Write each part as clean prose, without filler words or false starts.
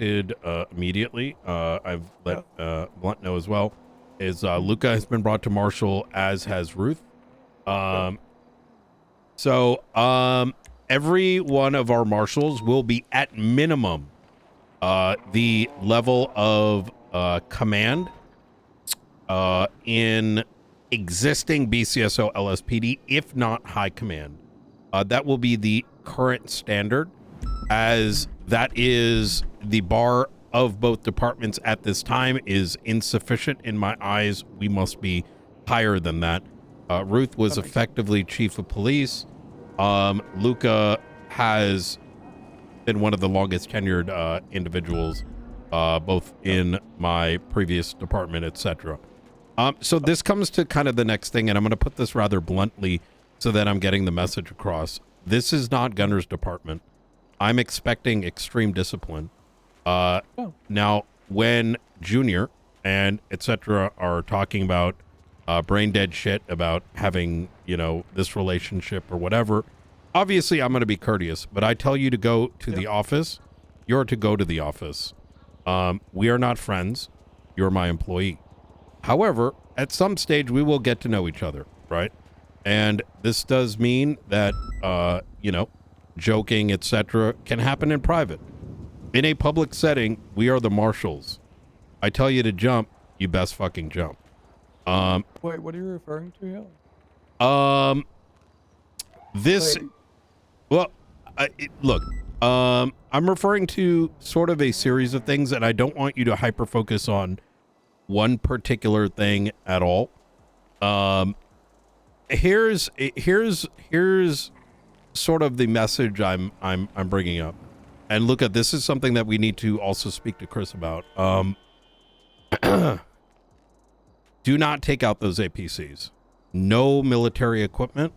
expected immediately, I've let Blunt know as well, is Luca has been brought to Marshall, as has Ruth. So every one of our marshals will be at minimum the level of command in existing BCSO LSPD, if not high command. That will be the current standard, as that is the bar of both departments at this time is insufficient in my eyes. We must be higher than that. Ruth was effectively chief of police. Luca has been one of the longest tenured individuals, both in my previous department, etc. So this comes to kind of the next thing, and I'm going to put this rather bluntly so that I'm getting the message across. This is not Gunner's department. I'm expecting extreme discipline. Now, when Junior and etc. are talking about brain dead shit about having, you know, this relationship or whatever, obviously I'm going to be courteous, but I tell you to go to the office, you're to go to the office. We are not friends. You're my employee. However, at some stage we will get to know each other, right? And this does mean that, you know, joking, etc. can happen in private. In a public setting, we are the marshals. I tell you to jump, you best fucking jump. Wait, what are you referring to here? This, well, look, I'm referring to sort of a series of things, and I don't want you to hyper focus on one particular thing at all. Here's sort of the message I'm bringing up. And look, at this is something that we need to also speak to Chris about. Do not take out those APCs. No military equipment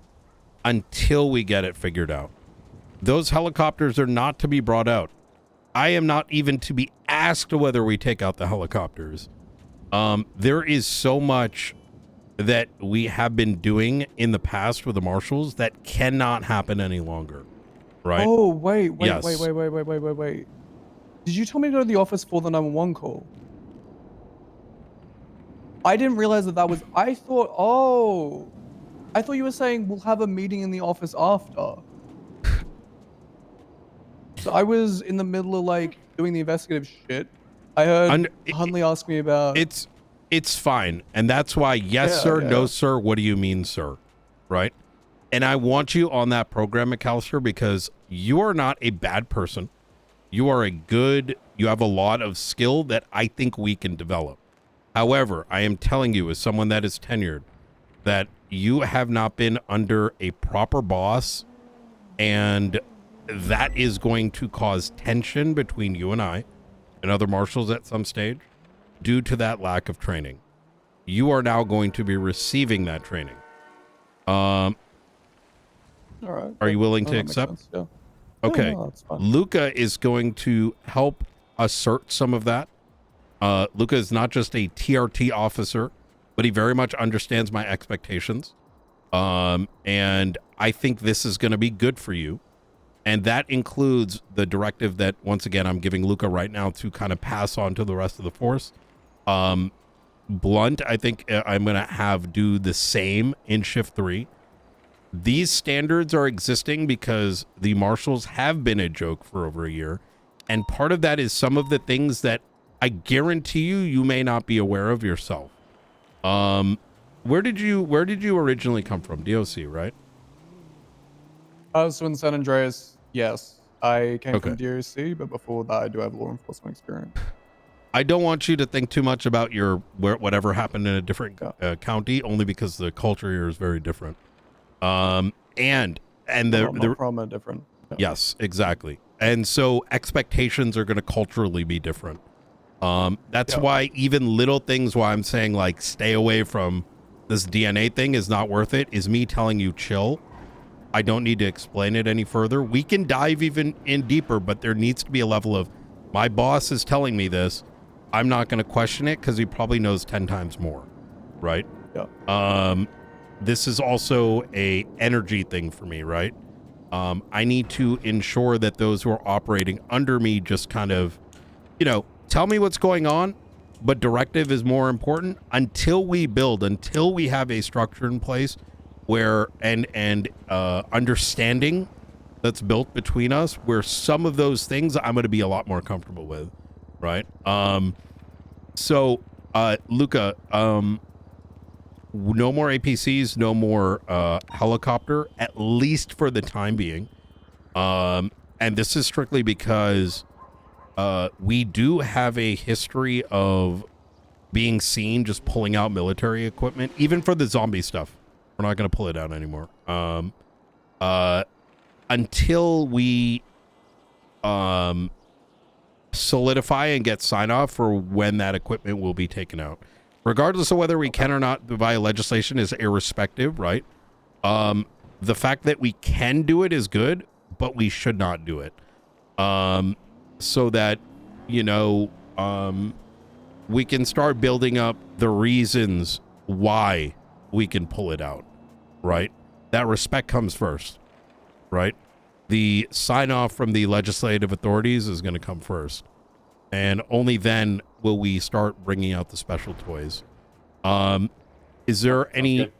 until we get it figured out. Those helicopters are not to be brought out. I am not even to be asked whether we take out the helicopters. There is so much that we have been doing in the past with the marshals that cannot happen any longer, right? Oh, wait. Yes. Wait. Did you tell me to go to the office for the 911 call? I didn't realize that was, I thought you were saying we'll have a meeting in the office after. So I was in the middle of like doing the investigative shit. I heard Hunley ask me about... It's fine. And that's why, yes, sir, no, sir. What do you mean, sir? Right? And I want you on that program, McCallister, because you are not a bad person. You are you have a lot of skill that I think we can develop. However, I am telling you, as someone that is tenured, that you have not been under a proper boss, and that is going to cause tension between you and I and other marshals at some stage due to that lack of training. You are now going to be receiving that training. All right. Are you willing to accept? Yeah. Okay. No, that's fine. Luca is going to help assert some of that. Luca is not just a TRT officer, but he very much understands my expectations. And I think this is going to be good for you. And that includes the directive that, once again, I'm giving Luca right now to kind of pass on to the rest of the force. Blunt, I think I'm going to have do the same in Shift 3. These standards are existing because the marshals have been a joke for over a year. And part of that is some of the things that I guarantee you may not be aware of yourself. Where did you originally come from? DOC, right? I was in San Andreas. Yes, I came from DOC, but before that, I do have law enforcement experience. I don't want you to think too much about whatever happened in a different county, only because the culture here is very different. And from a different. Yeah. Yes, exactly. And so expectations are going to culturally be different. That's why even little things, why I'm saying like stay away from this DNA thing is not worth it, is me telling you chill. I don't need to explain it any further. We can dive even in deeper, but there needs to be a level of, my boss is telling me this. I'm not going to question it because he probably knows 10 times more, right? Yeah. This is also a energy thing for me, right? I need to ensure that those who are operating under me just kind of tell me what's going on, but directive is more important until we have a structure in place where and understanding that's built between us, where some of those things I'm going to be a lot more comfortable with, right? So Luca, no more APCs, no more helicopter, at least for the time being. And this is strictly because we do have a history of being seen just pulling out military equipment, even for the zombie stuff. We're not going to pull it out anymore. Until we solidify and get sign off for when that equipment will be taken out. Regardless of whether we can or not via legislation is irrespective, right? The fact that we can do it is good, but we should not do it. So that, we can start building up the reasons why we can pull it out, right? That respect comes first, right? The sign off from the legislative authorities is going to come first. And only then will we start bringing out the special toys. Is there any,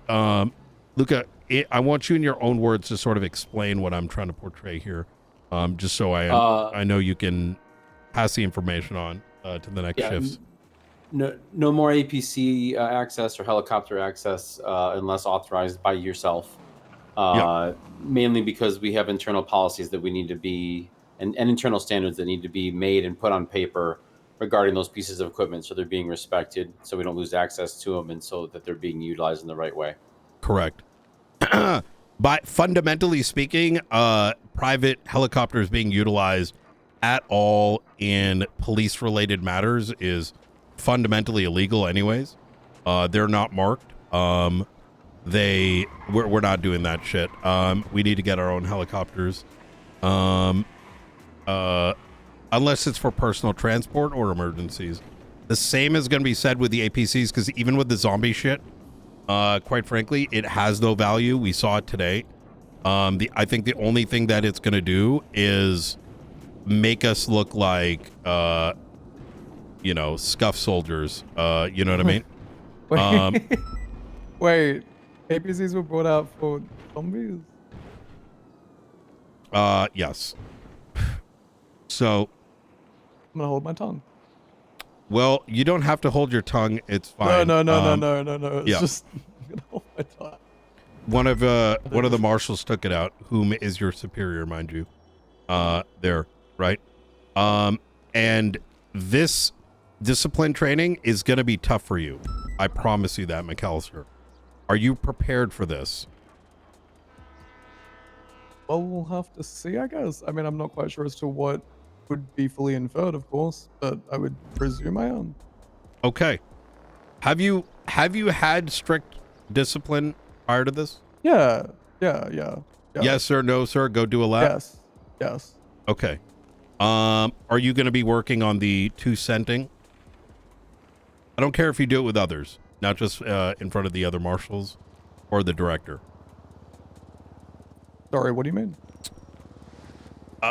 Luca, I want you in your own words to sort of explain what I'm trying to portray here. Just so I know you can pass the information on to the next shifts. No more APC access or helicopter access unless authorized by yourself. Mainly because we have internal policies that we need to be, and internal standards that need to be made and put on paper regarding those pieces of equipment, so they're being respected, so we don't lose access to them, and so that they're being utilized in the right way. Correct. But fundamentally speaking, private helicopters being utilized at all in police-related matters is fundamentally illegal anyways. They're not marked. We're not doing that shit. We need to get our own helicopters. Unless it's for personal transport or emergencies. The same is going to be said with the APCs, because even with the zombie shit, quite frankly, it has no value. We saw it today. I think the only thing that it's going to do is make us look like, scuff soldiers. You know what I mean? Wait, APCs were brought out for zombies? Yes. So I'm gonna hold my tongue. Well, you don't have to hold your tongue. It's fine. No. It's just I'm gonna hold my tongue. One of the marshals took it out, whom is your superior, mind you. There, right? And this discipline training is gonna be tough for you. I promise you that, McCallister. Are you prepared for this? Well, we'll have to see, I guess. I mean, I'm not quite sure as to what would be fully inferred, of course, but I would presume I am. Okay. Have you had strict discipline prior to this? Yeah. Yes sir, no sir, go do a lap? Yes. Okay. Are you going to be working on the 2 centing? I don't care if you do it with others, not just in front of the other marshals or the director. Sorry, what do you mean?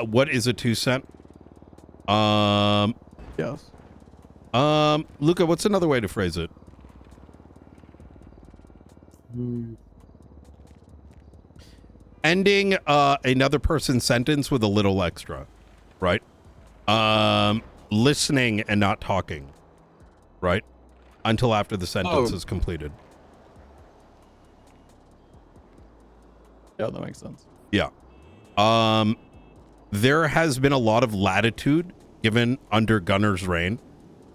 What is a 2 cent? Yes. Luca, what's another way to phrase it? Ending another person's sentence with a little extra, right? Listening and not talking, right? Until after the sentence is completed. Yeah, that makes sense. Yeah. There has been a lot of latitude given under Gunner's reign.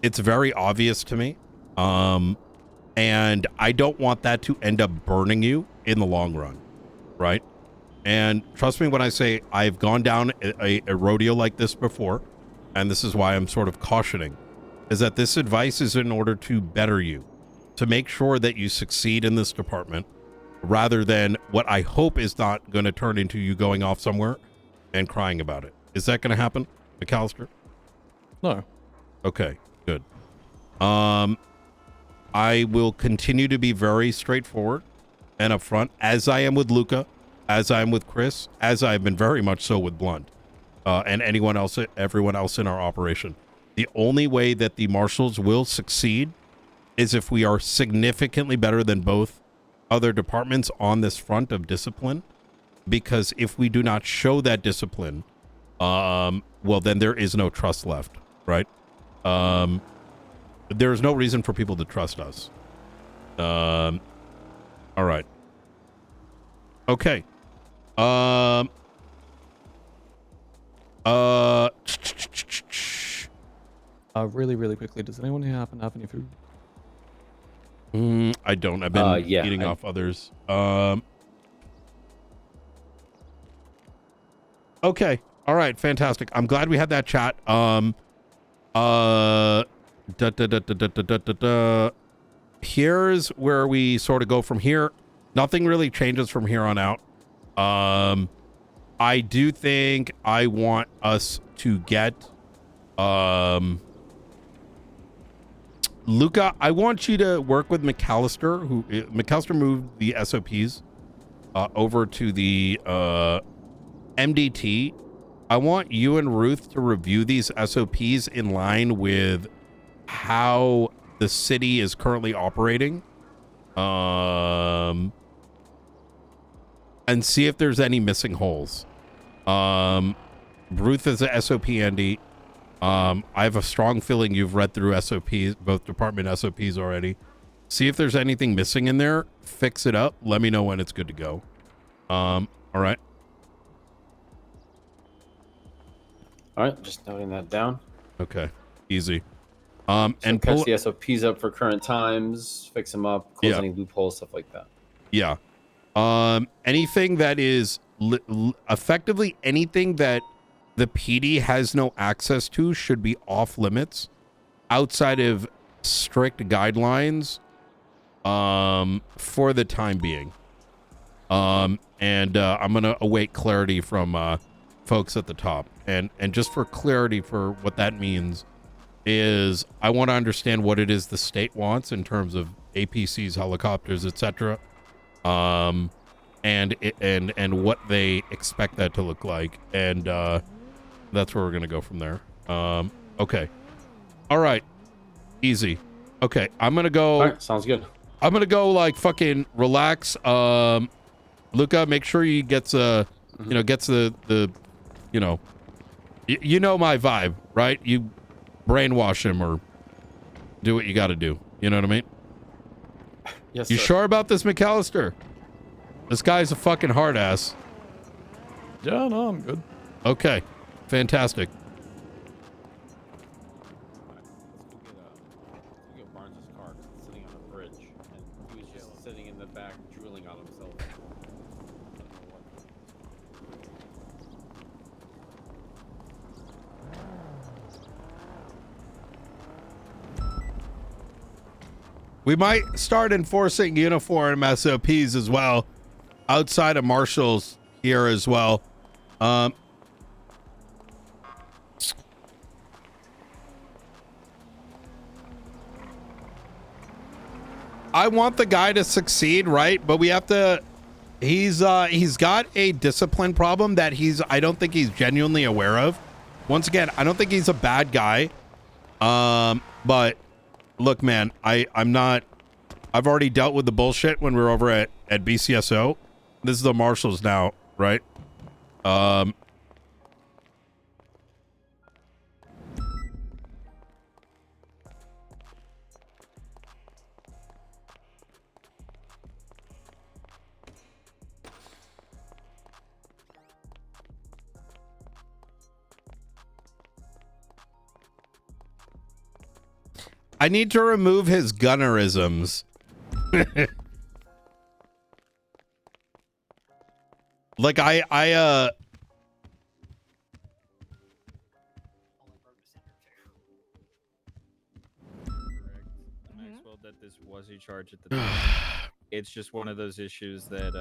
It's very obvious to me. And I don't want that to end up burning you in the long run, right? And trust me when I say I've gone down a rodeo like this before, and this is why I'm sort of cautioning, is that this advice is in order to better you, to make sure that you succeed in this department, rather than what I hope is not going to turn into you going off somewhere and crying about it. Is that going to happen, McCallister? No. Okay, good. I will continue to be very straightforward and upfront, as I am with Luca, as I am with Chris, as I've been very much so with Blunt. and everyone else in our operation. The only way that the marshals will succeed is if we are significantly better than both other departments on this front of discipline. Because if we do not show that discipline, well, then there is no trust left, right? There is no reason for people to trust us. All right. Okay. Really quickly, does anyone happen to have any food? I don't. I've been eating off others. Okay. All right. Fantastic. I'm glad we had that chat. Here's where we sort of go from here. Nothing really changes from here on out. I do think I want us to get Luca, I want you to work with McCallister, McCallister moved the SOPs over to the MDT. I want you and Ruth to review these SOPs in line with how the city is currently operating. And see if there's any missing holes. Ruth is a SOP Andy. I have a strong feeling you've read through SOPs, both department SOPs already. See if there's anything missing in there. Fix it up. Let me know when it's good to go. All right. All right, just noting that down. Okay, easy. So and catch the SOPs up for current times, fix them up, close any loopholes, stuff like that. Yeah. Anything that is effectively anything that the PD has no access to should be off limits outside of strict guidelines for the time being. I'm going to await clarity from folks at the top. And just for clarity for what that means is I want to understand what it is the state wants in terms of APCs, helicopters, etc. And what they expect that to look like. And that's where we're going to go from there. Okay. All right. Easy. Okay. I'm going to go. All right. Sounds good. I'm going to go like fucking relax. Luca, make sure he gets gets the you know my vibe, right? You brainwash him or do what you got to do. You know what I mean? Yes, You sir. sure about this, McCallister? This guy's a fucking hard ass. Yeah, no, I'm good. Okay. Fantastic. Let's go get Barnes' car 'cause it's sitting on a bridge and he was just sitting in the back drooling on himself. We might start enforcing uniform SOPs as well outside of marshals here as well. I want the guy to succeed, right? But we have to he's got a discipline problem that I don't think he's genuinely aware of. Once again, I don't think he's a bad guy. But look, man, I've already dealt with the bullshit when we were over at BCSO. This is the marshals now, right? I need to remove his gunnerisms. Like Maxwell that this was a charge at the time. It's just one of those issues that